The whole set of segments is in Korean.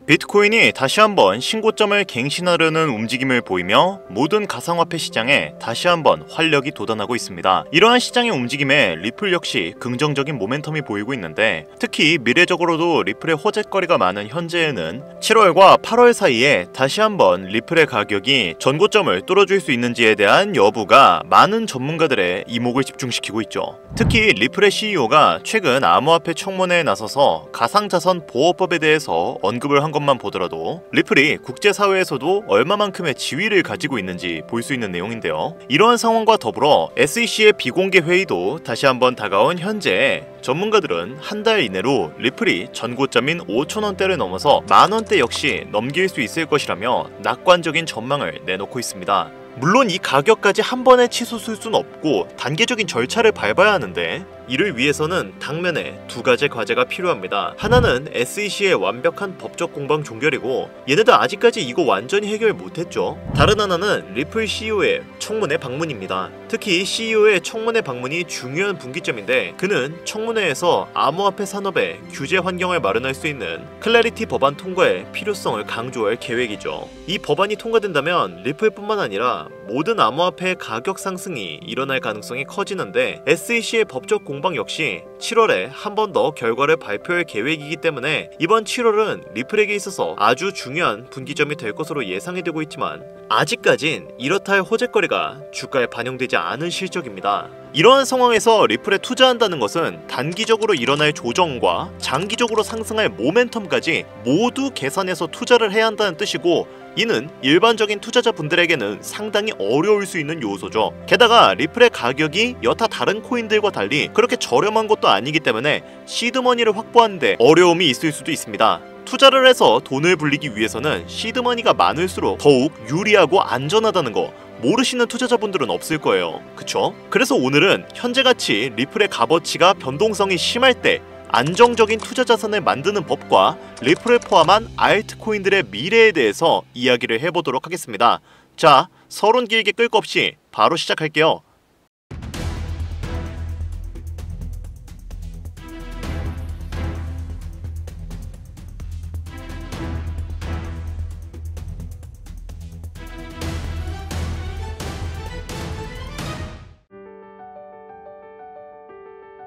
비트코인이 다시 한번 신고점을 갱신하려는 움직임을 보이며 모든 가상화폐 시장에 다시 한번 활력이 돋아나고 있습니다. 이러한 시장의 움직임에 리플 역시 긍정적인 모멘텀이 보이고 있는데, 특히 미래적으로도 리플의 호재거리가 많은 현재에는 7월과 8월 사이에 다시 한번 리플의 가격이 전고점을 뚫어줄 수 있는지에 대한 여부가 많은 전문가들의 이목을 집중시키고 있죠. 특히 리플의 CEO가 최근 암호화폐 청문회에 나서서 가상자산 보호법에 대해서 언급을 한 것만 보더라도 리플이 국제사회에서도 얼마만큼의 지위를 가지고 있는지 볼 수 있는 내용인데요. 이러한 상황과 더불어 SEC의 비공개 회의도 다시 한번 다가온 현재, 전문가들은 한 달 이내로 리플이 전고점인 5,000원대를 넘어서 만원대 역시 넘길 수 있을 것이라며 낙관적인 전망을 내놓고 있습니다. 물론 이 가격까지 한 번에 치솟을 순 없고 단계적인 절차를 밟아야 하는데, 이를 위해서는 당면에 두 가지 과제가 필요합니다. 하나는 SEC의 완벽한 법적 공방 종결이고, 얘네들 아직까지 이거 완전히 해결 못했죠. 다른 하나는 리플 CEO의 청문회 방문입니다. 특히 CEO의 청문회 방문이 중요한 분기점인데, 그는 청문회에서 암호화폐 산업의 규제 환경을 마련할 수 있는 클래리티 법안 통과의 필요성을 강조할 계획이죠. 이 법안이 통과된다면 리플뿐만 아니라 모든 암호화폐의 가격 상승이 일어날 가능성이 커지는데, SEC의 법적 공방 역시 7월에 한 번 더 결과를 발표할 계획이기 때문에 이번 7월은 리플에게 있어서 아주 중요한 분기점이 될 것으로 예상이 되고 있지만, 아직까진 이렇다 할 호재거리가 주가에 반영되지 않은 실적입니다. 이러한 상황에서 리플에 투자한다는 것은 단기적으로 일어날 조정과 장기적으로 상승할 모멘텀까지 모두 계산해서 투자를 해야 한다는 뜻이고, 이는 일반적인 투자자분들에게는 상당히 어려울 수 있는 요소죠. 게다가 리플의 가격이 여타 다른 코인들과 달리 그렇게 저렴한 것도 아니기 때문에 시드머니를 확보하는데 어려움이 있을 수도 있습니다. 투자를 해서 돈을 불리기 위해서는 시드머니가 많을수록 더욱 유리하고 안전하다는 거 모르시는 투자자분들은 없을 거예요. 그쵸? 그래서 오늘은 현재같이 리플의 값어치가 변동성이 심할 때 안정적인 투자 자산을 만드는 법과 리플을 포함한 알트코인들의 미래에 대해서 이야기를 해보도록 하겠습니다. 자, 서론 길게 끌 거 없이 바로 시작할게요.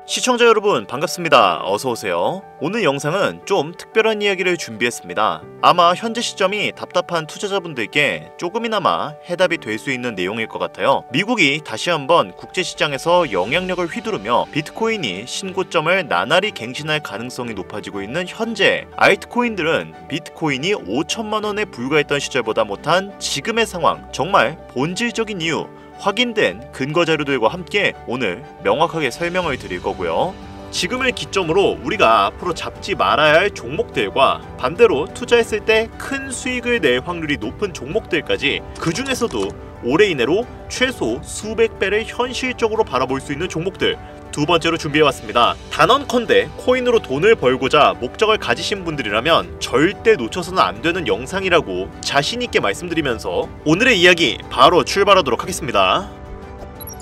시청자 여러분 반갑습니다. 어서오세요. 오늘 영상은 좀 특별한 이야기를 준비했습니다. 아마 현재 시점이 답답한 투자자분들께 조금이나마 해답이 될 수 있는 내용일 것 같아요. 미국이 다시 한번 국제시장에서 영향력을 휘두르며 비트코인이 신고점을 나날이 갱신할 가능성이 높아지고 있는 현재, 알트코인들은 비트코인이 5천만원에 불과했던 시절보다 못한 지금의 상황, 정말 본질적인 이유, 확인된 근거 자료들과 함께 오늘 명확하게 설명을 드릴 거고요. 지금을 기점으로 우리가 앞으로 잡지 말아야 할 종목들과 반대로 투자했을 때 큰 수익을 낼 확률이 높은 종목들까지, 그 중에서도 올해 이내로 최소 수백 배를 현실적으로 바라볼 수 있는 종목들 두 번째로 준비해왔습니다. 단언컨대 코인으로 돈을 벌고자 목적을 가지신 분들이라면 절대 놓쳐서는 안 되는 영상이라고 자신있게 말씀드리면서 오늘의 이야기 바로 출발하도록 하겠습니다.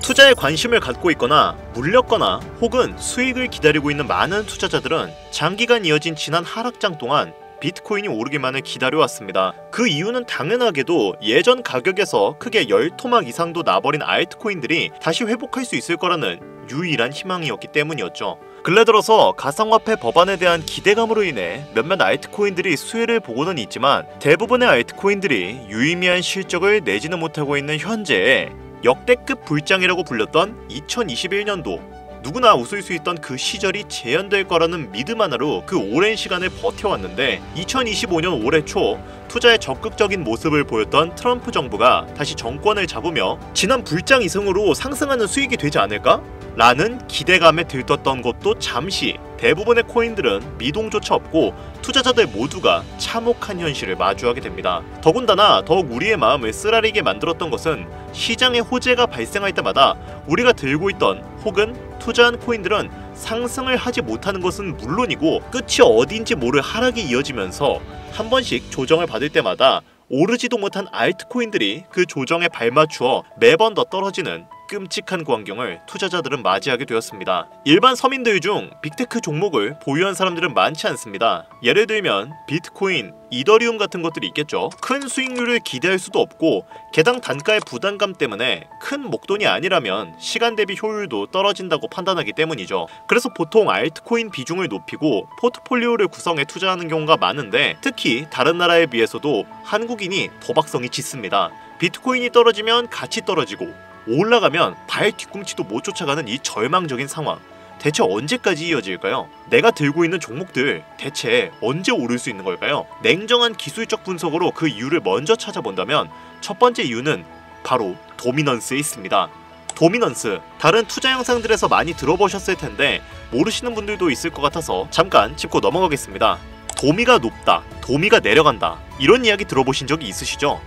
투자에 관심을 갖고 있거나 물렸거나 혹은 수익을 기다리고 있는 많은 투자자들은 장기간 이어진 지난 하락장 동안 비트코인이 오르기만을 기다려왔습니다. 그 이유는 당연하게도 예전 가격에서 크게 10토막 이상도 나버린 알트코인들이 다시 회복할 수 있을 거라는 유일한 희망이었기 때문이었죠. 근래 들어서 가상화폐 법안에 대한 기대감으로 인해 몇몇 알트코인들이 수혜를 보고는 있지만, 대부분의 알트코인들이 유의미한 실적을 내지는 못하고 있는 현재에 역대급 불장이라고 불렸던 2021년도, 누구나 웃을 수 있던 그 시절이 재현될 거라는 믿음 하나로 그 오랜 시간을 버텨왔는데, 2025년 올해 초 투자에 적극적인 모습을 보였던 트럼프 정부가 다시 정권을 잡으며 지난 불장 이상으로 상승하는 수익이 되지 않을까? 라는 기대감에 들떴던 것도 잠시, 대부분의 코인들은 미동조차 없고 투자자들 모두가 참혹한 현실을 마주하게 됩니다. 더군다나 더욱 우리의 마음을 쓰라리게 만들었던 것은, 시장에 호재가 발생할 때마다 우리가 들고 있던 혹은 투자한 코인들은 상승을 하지 못하는 것은 물론이고 끝이 어딘지 모를 하락이 이어지면서 한 번씩 조정을 받을 때마다 오르지도 못한 알트코인들이 그 조정에 발맞추어 매번 더 떨어지는 끔찍한 광경을 투자자들은 맞이하게 되었습니다. 일반 서민들 중 빅테크 종목을 보유한 사람들은 많지 않습니다. 예를 들면 비트코인, 이더리움 같은 것들이 있겠죠. 큰 수익률을 기대할 수도 없고 개당 단가의 부담감 때문에 큰 목돈이 아니라면 시간 대비 효율도 떨어진다고 판단하기 때문이죠. 그래서 보통 알트코인 비중을 높이고 포트폴리오를 구성해 투자하는 경우가 많은데, 특히 다른 나라에 비해서도 한국인이 도박성이 짙습니다. 비트코인이 떨어지면 같이 떨어지고 올라가면 발 뒤꿈치도 못 쫓아가는 이 절망적인 상황, 대체 언제까지 이어질까요? 내가 들고 있는 종목들 대체 언제 오를 수 있는 걸까요? 냉정한 기술적 분석으로 그 이유를 먼저 찾아본다면 첫 번째 이유는 바로 도미넌스에 있습니다. 도미넌스, 다른 투자 영상들에서 많이 들어보셨을 텐데 모르시는 분들도 있을 것 같아서 잠깐 짚고 넘어가겠습니다. 도미가 높다, 도미가 내려간다, 이런 이야기 들어보신 적이 있으시죠?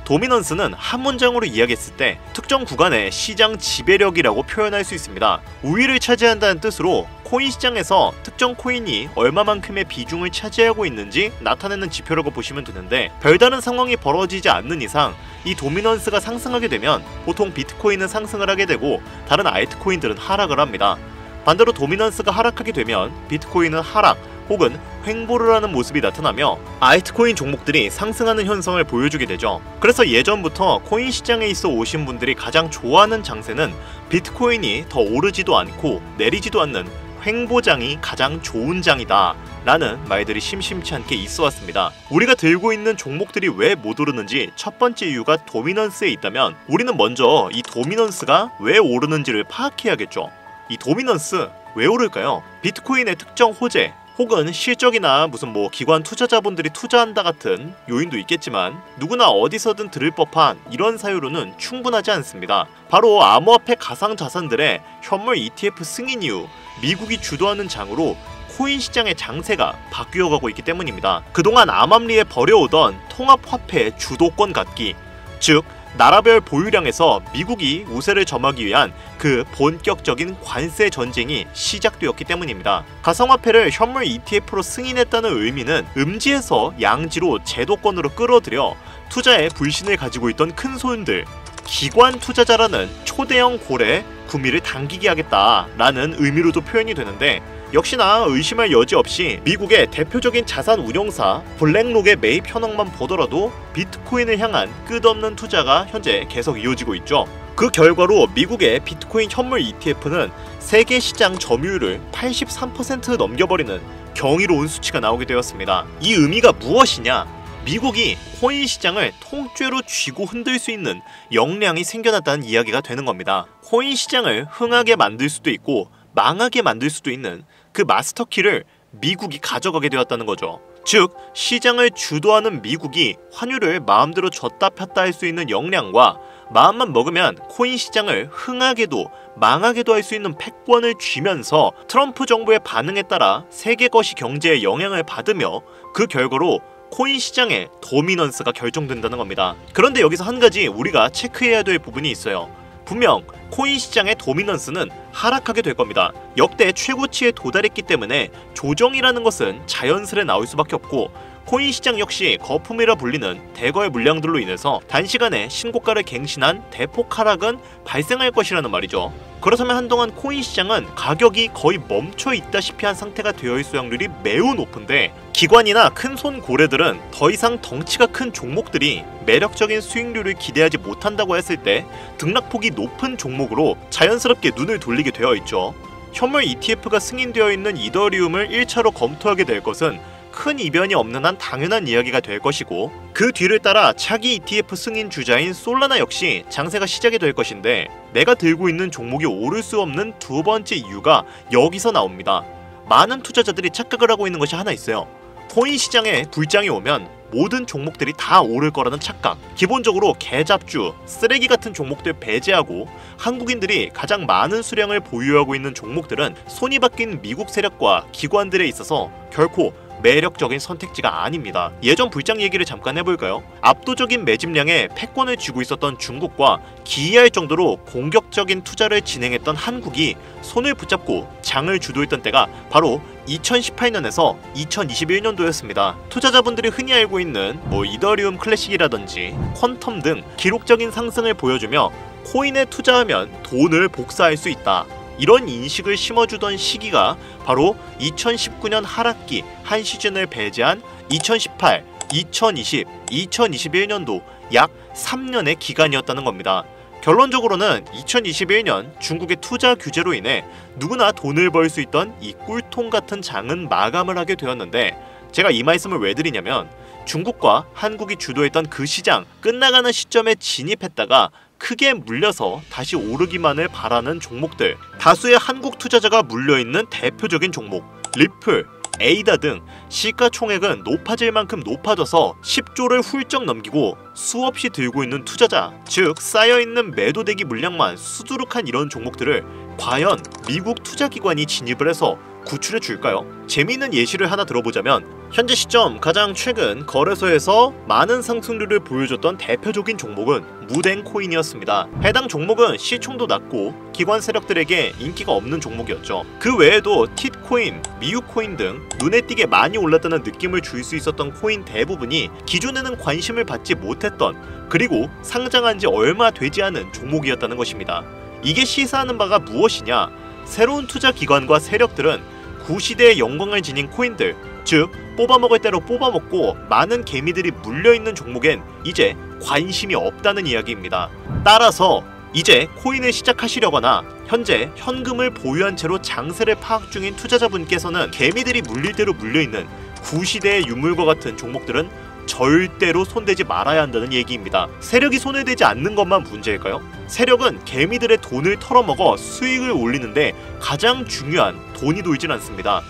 도미넌스는 한 문장으로 이야기했을 때 특정 구간의 시장 지배력이라고 표현할 수 있습니다. 우위를 차지한다는 뜻으로 코인 시장에서 특정 코인이 얼마만큼의 비중을 차지하고 있는지 나타내는 지표라고 보시면 되는데, 별다른 상황이 벌어지지 않는 이상 이 도미넌스가 상승하게 되면 보통 비트코인은 상승을 하게 되고 다른 알트코인들은 하락을 합니다. 반대로 도미넌스가 하락하게 되면 비트코인은 하락 혹은 횡보를 하는 모습이 나타나며 알트코인 종목들이 상승하는 현상을 보여주게 되죠. 그래서 예전부터 코인 시장에 있어 오신 분들이 가장 좋아하는 장세는 비트코인이 더 오르지도 않고 내리지도 않는 횡보장이 가장 좋은 장이다 라는 말들이 심심치 않게 있어 왔습니다. 우리가 들고 있는 종목들이 왜 못 오르는지 첫 번째 이유가 도미넌스에 있다면, 우리는 먼저 이 도미넌스가 왜 오르는지를 파악해야겠죠. 이 도미넌스 왜 오를까요? 비트코인의 특정 호재 혹은 실적이나 무슨 기관 투자자분들이 투자한다 같은 요인도 있겠지만 누구나 어디서든 들을 법한 이런 사유로는 충분하지 않습니다. 바로 암호화폐 가상자산들의 현물 ETF 승인 이후 미국이 주도하는 장으로 코인 시장의 장세가 바뀌어가고 있기 때문입니다. 그동안 암암리에 벌여오던 통합화폐 주도권 갖기, 즉 나라별 보유량에서 미국이 우세를 점하기 위한 그 본격적인 관세 전쟁이 시작되었기 때문입니다. 가상화폐를 현물 ETF로 승인했다는 의미는 음지에서 양지로 제도권으로 끌어들여 투자에 불신을 가지고 있던 큰 손들, 기관 투자자라는 초대형 골에 구미를 당기게 하겠다라는 의미로도 표현이 되는데, 역시나 의심할 여지 없이 미국의 대표적인 자산 운용사 블랙록의 매입 현황만 보더라도 비트코인을 향한 끝없는 투자가 현재 계속 이어지고 있죠. 그 결과로 미국의 비트코인 현물 ETF는 세계 시장 점유율을 83% 넘겨버리는 경이로운 수치가 나오게 되었습니다. 이 의미가 무엇이냐? 미국이 코인 시장을 통째로 쥐고 흔들 수 있는 역량이 생겨났다는 이야기가 되는 겁니다. 코인 시장을 흥하게 만들 수도 있고 망하게 만들 수도 있는 그 마스터키를 미국이 가져가게 되었다는 거죠. 즉 시장을 주도하는 미국이 환율을 마음대로 줬다 폈다 할 수 있는 역량과 마음만 먹으면 코인 시장을 흥하게도 망하게도 할 수 있는 패권을 쥐면서 트럼프 정부의 반응에 따라 세계 거시 경제에 영향을 받으며 그 결과로 코인 시장의 도미넌스가 결정된다는 겁니다. 그런데 여기서 한 가지 우리가 체크해야 될 부분이 있어요. 분명 코인 시장의 도미넌스는 하락하게 될 겁니다. 역대 최고치에 도달했기 때문에 조정이라는 것은 자연스레 나올 수밖에 없고, 코인 시장 역시 거품이라 불리는 대거의 물량들로 인해서 단시간에 신고가를 갱신한 대폭 하락은 발생할 것이라는 말이죠. 그렇다면 한동안 코인 시장은 가격이 거의 멈춰 있다시피 한 상태가 되어 있을 확률이 매우 높은데, 기관이나 큰손 고래들은 더 이상 덩치가 큰 종목들이 매력적인 수익률을 기대하지 못한다고 했을 때 등락폭이 높은 종목으로 자연스럽게 눈을 돌리게 되어 있죠. 현물 ETF가 승인되어 있는 이더리움을 1차로 검토하게 될 것은 큰 이변이 없는 한 당연한 이야기가 될 것이고, 그 뒤를 따라 차기 ETF 승인 주자인 솔라나 역시 장세가 시작이 될 것인데, 내가 들고 있는 종목이 오를 수 없는 두 번째 이유가 여기서 나옵니다. 많은 투자자들이 착각을 하고 있는 것이 하나 있어요. 코인 시장에 불장이 오면 모든 종목들이 다 오를 거라는 착각. 기본적으로 개잡주, 쓰레기 같은 종목들 배제하고 한국인들이 가장 많은 수량을 보유하고 있는 종목들은 손이 바뀐 미국 세력과 기관들에 있어서 결코 매력적인 선택지가 아닙니다. 예전 불장 얘기를 잠깐 해볼까요? 압도적인 매집량에 패권을 쥐고 있었던 중국과 기이할 정도로 공격적인 투자를 진행했던 한국이 손을 붙잡고 장을 주도했던 때가 바로 2018년에서 2021년도였습니다. 투자자분들이 흔히 알고 있는 이더리움 클래식이라든지 퀀텀 등 기록적인 상승을 보여주며 코인에 투자하면 돈을 복사할 수 있다. 이런 인식을 심어주던 시기가 바로 2019년 하락기 한 시즌을 배제한 2018, 2020, 2021년도 약 3년의 기간이었다는 겁니다. 결론적으로는 2021년 중국의 투자 규제로 인해 누구나 돈을 벌 수 있던 이 꿀통 같은 장은 마감을 하게 되었는데, 제가 이 말씀을 왜 드리냐면 중국과 한국이 주도했던 그 시장 끝나가는 시점에 진입했다가 크게 물려서 다시 오르기만을 바라는 종목들, 다수의 한국 투자자가 물려있는 대표적인 종목 리플, 에이다 등 시가총액은 높아질 만큼 높아져서 10조를 훌쩍 넘기고 수없이 들고 있는 투자자, 즉 쌓여있는 매도대기 물량만 수두룩한 이런 종목들을 과연 미국 투자기관이 진입을 해서 구출해 줄까요? 재미있는 예시를 하나 들어보자면, 현재 시점 가장 최근 거래소에서 많은 상승률을 보여줬던 대표적인 종목은 무댕코인이었습니다. 해당 종목은 시총도 낮고 기관 세력들에게 인기가 없는 종목이었죠. 그 외에도 팁코인, 미유코인 등 눈에 띄게 많이 올랐다는 느낌을 줄 수 있었던 코인 대부분이 기존에는 관심을 받지 못했던, 그리고 상장한 지 얼마 되지 않은 종목이었다는 것입니다. 이게 시사하는 바가 무엇이냐? 새로운 투자 기관과 세력들은 구시대의 영광을 지닌 코인들, 즉 뽑아먹을 대로 뽑아먹고 많은 개미들이 물려있는 종목엔 이제 관심이 없다는 이야기입니다. 따라서 이제 코인을 시작하시려거나 현재 현금을 보유한 채로 장세를 파악 중인 투자자분께서는 개미들이 물릴 대로 물려있는 구시대의 유물과 같은 종목들은 절대로 손대지 말아야 한다는 얘기입니다. 세력이 손을 대지 않는 것만 문제일까요? 세력은 개미들의 돈을 털어먹어 수익을 올리는데 가장 중요한 돈이 돌진 않습니다.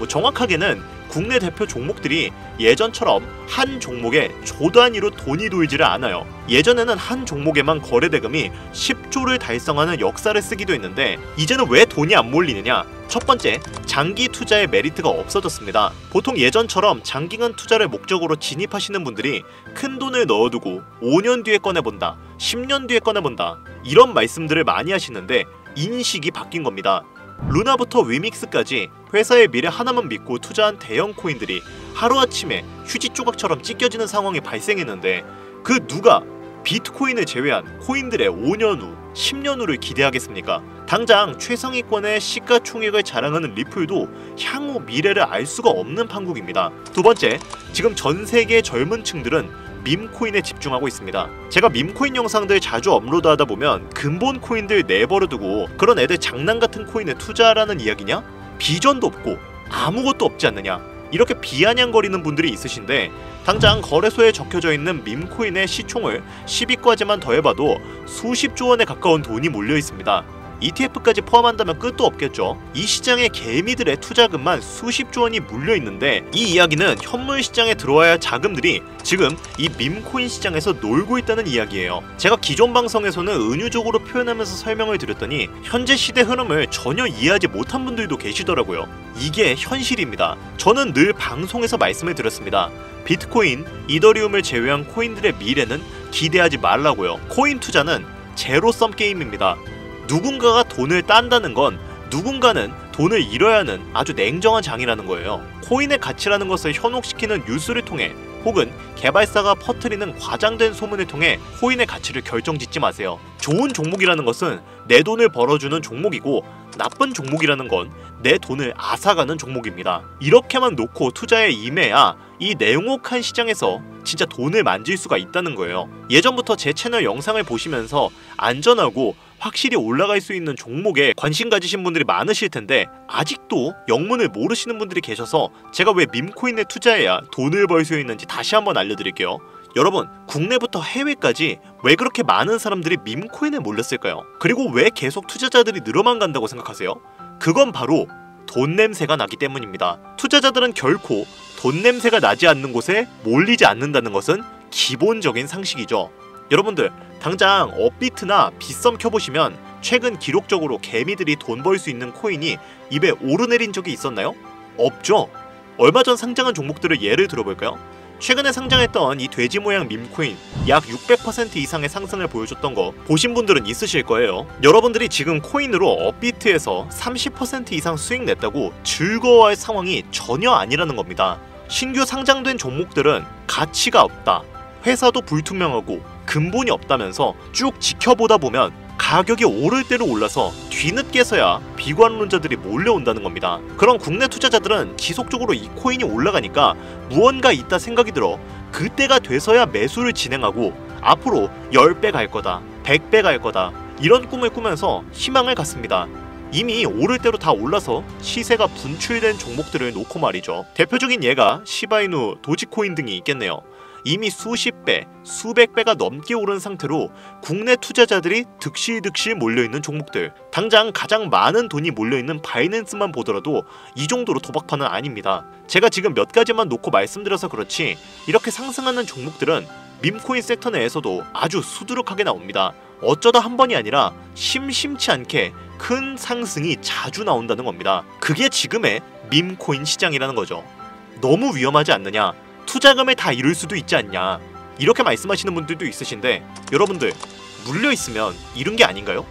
정확하게는 국내 대표 종목들이 예전처럼 한 종목에 조 단위로 돈이 돌지를 않아요. 예전에는 한 종목에만 거래 대금이 10조를 달성하는 역사를 쓰기도 했는데, 이제는 왜 돈이 안 몰리느냐? 첫 번째, 장기 투자의 메리트가 없어졌습니다. 보통 예전처럼 장기간 투자를 목적으로 진입하시는 분들이 큰 돈을 넣어두고 5년 뒤에 꺼내본다, 10년 뒤에 꺼내본다, 이런 말씀들을 많이 하시는데 인식이 바뀐 겁니다. 루나부터 위믹스까지 회사의 미래 하나만 믿고 투자한 대형 코인들이 하루아침에 휴지 조각처럼 찢겨지는 상황이 발생했는데, 그 누가 비트코인을 제외한 코인들의 5년 후, 10년 후를 기대하겠습니까? 당장 최상위권의 시가총액을 자랑하는 리플도 향후 미래를 알 수가 없는 판국입니다. 두 번째, 지금 전 세계의 젊은 층들은 밈코인에 집중하고 있습니다. 제가 밈코인 영상들 자주 업로드하다 보면 근본 코인들 내버려두고 그런 애들 장난 같은 코인에 투자하라는 이야기냐? 비전도 없고 아무것도 없지 않느냐? 이렇게 비아냥거리는 분들이 있으신데, 당장 거래소에 적혀져 있는 밈코인의 시총을 10위까지만 더해봐도 수십조 원에 가까운 돈이 몰려 있습니다. ETF까지 포함한다면 끝도 없겠죠. 이 시장에 개미들의 투자금만 수십조 원이 물려 있는데, 이 이야기는 현물 시장에 들어와야 할 자금들이 지금 이 밈코인 시장에서 놀고 있다는 이야기예요. 제가 기존 방송에서는 은유적으로 표현하면서 설명을 드렸더니 현재 시대 흐름을 전혀 이해하지 못한 분들도 계시더라고요. 이게 현실입니다. 저는 늘 방송에서 말씀을 드렸습니다. 비트코인, 이더리움을 제외한 코인들의 미래는 기대하지 말라고요. 코인 투자는 제로섬 게임입니다. 누군가가 돈을 딴다는 건 누군가는 돈을 잃어야 하는 아주 냉정한 장이라는 거예요. 코인의 가치라는 것을 현혹시키는 뉴스를 통해 혹은 개발사가 퍼뜨리는 과장된 소문을 통해 코인의 가치를 결정짓지 마세요. 좋은 종목이라는 것은 내 돈을 벌어주는 종목이고, 나쁜 종목이라는 건 내 돈을 앗아가는 종목입니다. 이렇게만 놓고 투자에 임해야 이 냉혹한 시장에서 진짜 돈을 만질 수가 있다는 거예요. 예전부터 제 채널 영상을 보시면서 안전하고 확실히 올라갈 수 있는 종목에 관심 가지신 분들이 많으실 텐데, 아직도 영문을 모르시는 분들이 계셔서 제가 왜 밈코인에 투자해야 돈을 벌 수 있는지 다시 한번 알려드릴게요. 여러분, 국내부터 해외까지 왜 그렇게 많은 사람들이 밈코인에 몰렸을까요? 그리고 왜 계속 투자자들이 늘어만 간다고 생각하세요? 그건 바로 돈 냄새가 나기 때문입니다. 투자자들은 결코 돈 냄새가 나지 않는 곳에 몰리지 않는다는 것은 기본적인 상식이죠. 여러분들, 당장 업비트나 빗썸 켜보시면 최근 기록적으로 개미들이 돈 벌 수 있는 코인이 입에 오르내린 적이 있었나요? 없죠. 얼마 전 상장한 종목들을 예를 들어볼까요? 최근에 상장했던 이 돼지 모양 밈코인 약 600% 이상의 상승을 보여줬던 거 보신 분들은 있으실 거예요. 여러분들이 지금 코인으로 업비트에서 30% 이상 수익 냈다고 즐거워할 상황이 전혀 아니라는 겁니다. 신규 상장된 종목들은 가치가 없다, 회사도 불투명하고 근본이 없다면서 쭉 지켜보다 보면 가격이 오를 대로 올라서 뒤늦게서야 비관론자들이 몰려온다는 겁니다. 그런 국내 투자자들은 지속적으로 이 코인이 올라가니까 무언가 있다 생각이 들어 그때가 돼서야 매수를 진행하고 앞으로 10배 갈 거다, 100배 갈 거다 이런 꿈을 꾸면서 희망을 갖습니다. 이미 오를 대로 다 올라서 시세가 분출된 종목들을 놓고 말이죠. 대표적인 예가 시바이누, 도지코인 등이 있겠네요. 이미 수십 배, 수백 배가 넘게 오른 상태로 국내 투자자들이 득실득실 몰려있는 종목들, 당장 가장 많은 돈이 몰려있는 바이낸스만 보더라도 이 정도로 도박판은 아닙니다. 제가 지금 몇 가지만 놓고 말씀드려서 그렇지 이렇게 상승하는 종목들은 밈코인 섹터 내에서도 아주 수두룩하게 나옵니다. 어쩌다 한 번이 아니라 심심치 않게 큰 상승이 자주 나온다는 겁니다. 그게 지금의 밈코인 시장이라는 거죠. 너무 위험하지 않느냐? 투자금을 다 잃을 수도 있지 않냐? 이렇게 말씀하시는 분들도 있으신데 여러분들 물려있으면 잃은 게 아닌가요?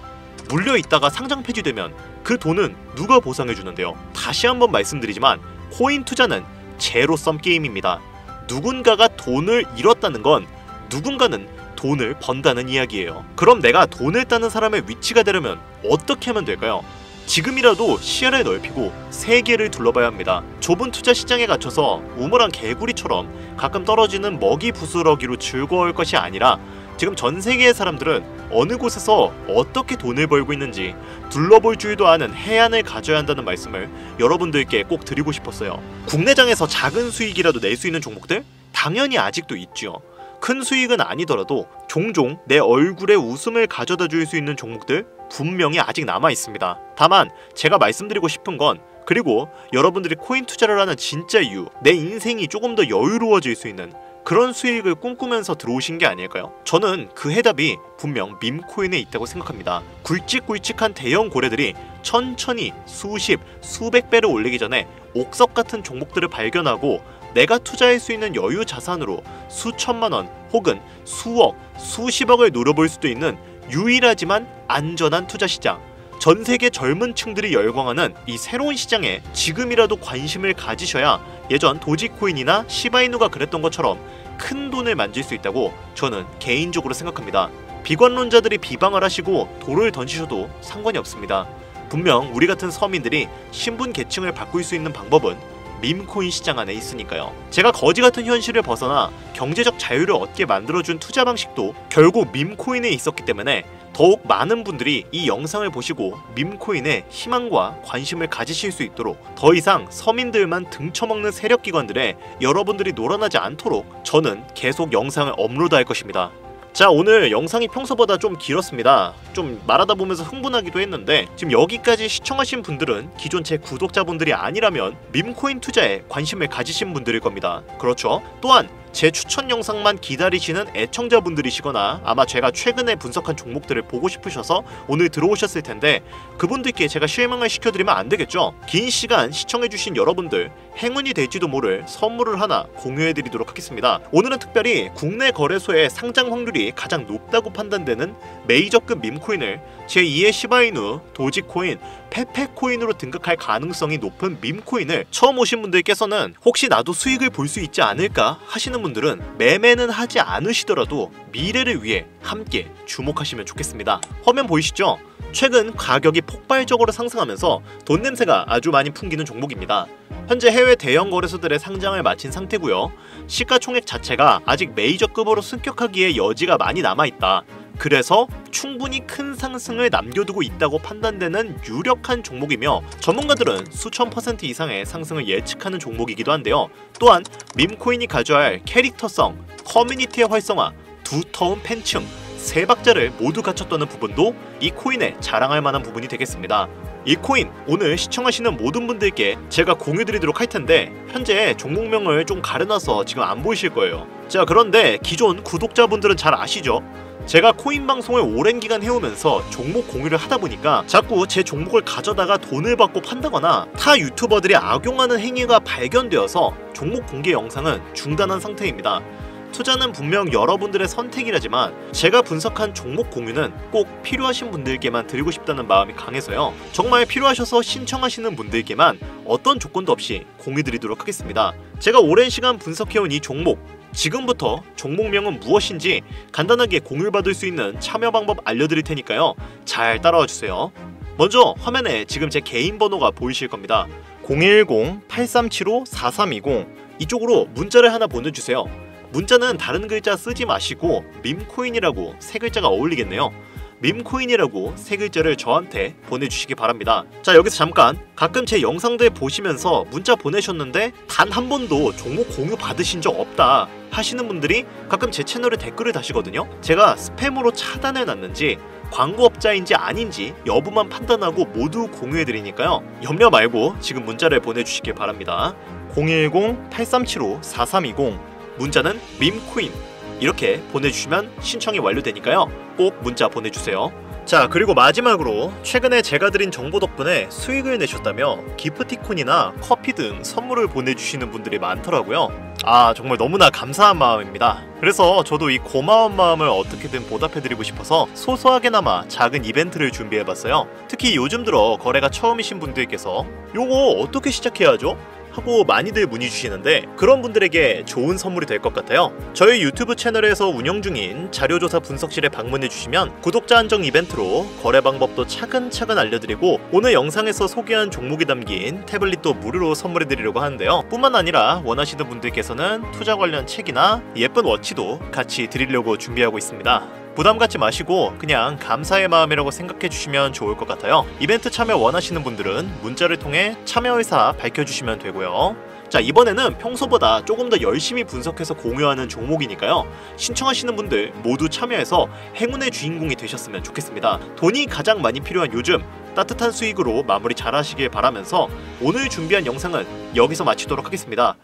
물려있다가 상장 폐지되면 그 돈은 누가 보상해주는데요? 다시 한번 말씀드리지만 코인 투자는 제로섬 게임입니다. 누군가가 돈을 잃었다는 건 누군가는 돈을 번다는 이야기예요. 그럼 내가 돈을 따는 사람의 위치가 되려면 어떻게 하면 될까요? 지금이라도 시야를 넓히고 세계를 둘러봐야 합니다. 좁은 투자 시장에 갇혀서 우물안 개구리처럼 가끔 떨어지는 먹이 부스러기로 즐거울 것이 아니라 지금 전 세계의 사람들은 어느 곳에서 어떻게 돈을 벌고 있는지 둘러볼 줄도 아는 해안을 가져야 한다는 말씀을 여러분들께 꼭 드리고 싶었어요. 국내장에서 작은 수익이라도 낼 수 있는 종목들? 당연히 아직도 있죠. 큰 수익은 아니더라도 종종 내 얼굴에 웃음을 가져다 줄 수 있는 종목들 분명히 아직 남아 있습니다. 다만 제가 말씀드리고 싶은 건 그리고 여러분들이 코인 투자를 하는 진짜 이유, 내 인생이 조금 더 여유로워질 수 있는 그런 수익을 꿈꾸면서 들어오신 게 아닐까요? 저는 그 해답이 분명 밈코인에 있다고 생각합니다. 굵직굵직한 대형 고래들이 천천히 수십, 수백 배를 올리기 전에 옥석 같은 종목들을 발견하고 내가 투자할 수 있는 여유 자산으로 수천만 원 혹은 수억, 수십억을 노려볼 수도 있는 유일하지만 안전한 투자 시장. 전 세계 젊은 층들이 열광하는 이 새로운 시장에 지금이라도 관심을 가지셔야 예전 도지코인이나 시바이누가 그랬던 것처럼 큰 돈을 만질 수 있다고 저는 개인적으로 생각합니다. 비관론자들이 비방을 하시고 돌을 던지셔도 상관이 없습니다. 분명 우리 같은 서민들이 신분 계층을 바꿀 수 있는 방법은 밈코인 시장 안에 있으니까요. 제가 거지 같은 현실을 벗어나 경제적 자유를 얻게 만들어준 투자 방식도 결국 밈코인에 있었기 때문에 더욱 많은 분들이 이 영상을 보시고 밈코인에 희망과 관심을 가지실 수 있도록 더 이상 서민들만 등쳐먹는 세력기관들에 여러분들이 놀아나지 않도록 저는 계속 영상을 업로드할 것입니다. 자, 오늘 영상이 평소보다 좀 길었습니다. 좀 말하다 보면서 흥분하기도 했는데 지금 여기까지 시청하신 분들은 기존 제 구독자분들이 아니라면 밈코인 투자에 관심을 가지신 분들일 겁니다. 그렇죠? 또한 제 추천 영상만 기다리시는 애청자분들이시거나 아마 제가 최근에 분석한 종목들을 보고 싶으셔서 오늘 들어오셨을 텐데 그분들께 제가 실망을 시켜드리면 안 되겠죠? 긴 시간 시청해주신 여러분들 행운이 될지도 모를 선물을 하나 공유해드리도록 하겠습니다. 오늘은 특별히 국내 거래소의 상장 확률이 가장 높다고 판단되는 메이저급 밈코인을 제2의 시바이누, 도지코인, 페페코인으로 등극할 가능성이 높은 밈코인을 처음 오신 분들께서는 혹시 나도 수익을 볼 수 있지 않을까 하시는 분들은 매매는 하지 않으시더라도 미래를 위해 함께 주목하시면 좋겠습니다. 화면 보이시죠? 최근 가격이 폭발적으로 상승하면서 돈 냄새가 아주 많이 풍기는 종목입니다. 현재 해외 대형 거래소들의 상장을 마친 상태고요. 시가총액 자체가 아직 메이저급으로 승격하기에 여지가 많이 남아있다. 그래서 충분히 큰 상승을 남겨두고 있다고 판단되는 유력한 종목이며 전문가들은 수천 % 이상의 상승을 예측하는 종목이기도 한데요. 또한 밈코인이 가져야 캐릭터성, 커뮤니티의 활성화, 두터운 팬층, 세 박자를 모두 갖췄다는 부분도 이 코인에 자랑할 만한 부분이 되겠습니다. 이 코인 오늘 시청하시는 모든 분들께 제가 공유드리도록 할 텐데 현재 종목명을 좀 가려놔서 지금 안 보이실 거예요. 자, 그런데 기존 구독자분들은 잘 아시죠? 제가 코인 방송을 오랜 기간 해오면서 종목 공유를 하다 보니까 자꾸 제 종목을 가져다가 돈을 받고 판다거나 타 유튜버들이 악용하는 행위가 발견되어서 종목 공개 영상은 중단한 상태입니다. 투자는 분명 여러분들의 선택이라지만 제가 분석한 종목 공유는 꼭 필요하신 분들께만 드리고 싶다는 마음이 강해서요. 정말 필요하셔서 신청하시는 분들께만 어떤 조건도 없이 공유드리도록 하겠습니다. 제가 오랜 시간 분석해온 이 종목 지금부터 종목명은 무엇인지 간단하게 공유를 받을 수 있는 참여 방법 알려드릴 테니까요. 잘 따라와 주세요. 먼저 화면에 지금 제 개인 번호가 보이실 겁니다. 010-8375-4320 이쪽으로 문자를 하나 보내주세요. 문자는 다른 글자 쓰지 마시고 밈코인이라고 세 글자가 어울리겠네요. 밈코인이라고 세 글자를 저한테 보내주시기 바랍니다. 자, 여기서 잠깐, 가끔 제 영상들 보시면서 문자 보내셨는데 단 한 번도 종목 공유 받으신 적 없다 하시는 분들이 가끔 제 채널에 댓글을 다시거든요. 제가 스팸으로 차단해 놨는지 광고업자인지 아닌지 여부만 판단하고 모두 공유해드리니까요. 염려 말고 지금 문자를 보내주시길 바랍니다. 010-8375-4320 문자는 밈코인 이렇게 보내주시면 신청이 완료되니까요. 꼭 문자 보내주세요. 자, 그리고 마지막으로 최근에 제가 드린 정보 덕분에 수익을 내셨다며 기프티콘이나 커피 등 선물을 보내주시는 분들이 많더라고요. 정말 너무나 감사한 마음입니다. 그래서 저도 이 고마운 마음을 어떻게든 보답해드리고 싶어서 소소하게나마 작은 이벤트를 준비해봤어요. 특히 요즘 들어 거래가 처음이신 분들께서 요거 어떻게 시작해야 하죠? 하고 많이들 문의 주시는데 그런 분들에게 좋은 선물이 될 것 같아요. 저희 유튜브 채널에서 운영 중인 자료조사 분석실에 방문해 주시면 구독자 한정 이벤트로 거래 방법도 차근차근 알려드리고 오늘 영상에서 소개한 종목이 담긴 태블릿도 무료로 선물해 드리려고 하는데요. 뿐만 아니라 원하시는 분들께서는 투자 관련 책이나 예쁜 워치도 같이 드리려고 준비하고 있습니다. 부담 갖지 마시고 그냥 감사의 마음이라고 생각해 주시면 좋을 것 같아요. 이벤트 참여 원하시는 분들은 문자를 통해 참여 의사 밝혀주시면 되고요. 자, 이번에는 평소보다 조금 더 열심히 분석해서 공유하는 종목이니까요. 신청하시는 분들 모두 참여해서 행운의 주인공이 되셨으면 좋겠습니다. 돈이 가장 많이 필요한 요즘 따뜻한 수익으로 마무리 잘 하시길 바라면서 오늘 준비한 영상은 여기서 마치도록 하겠습니다.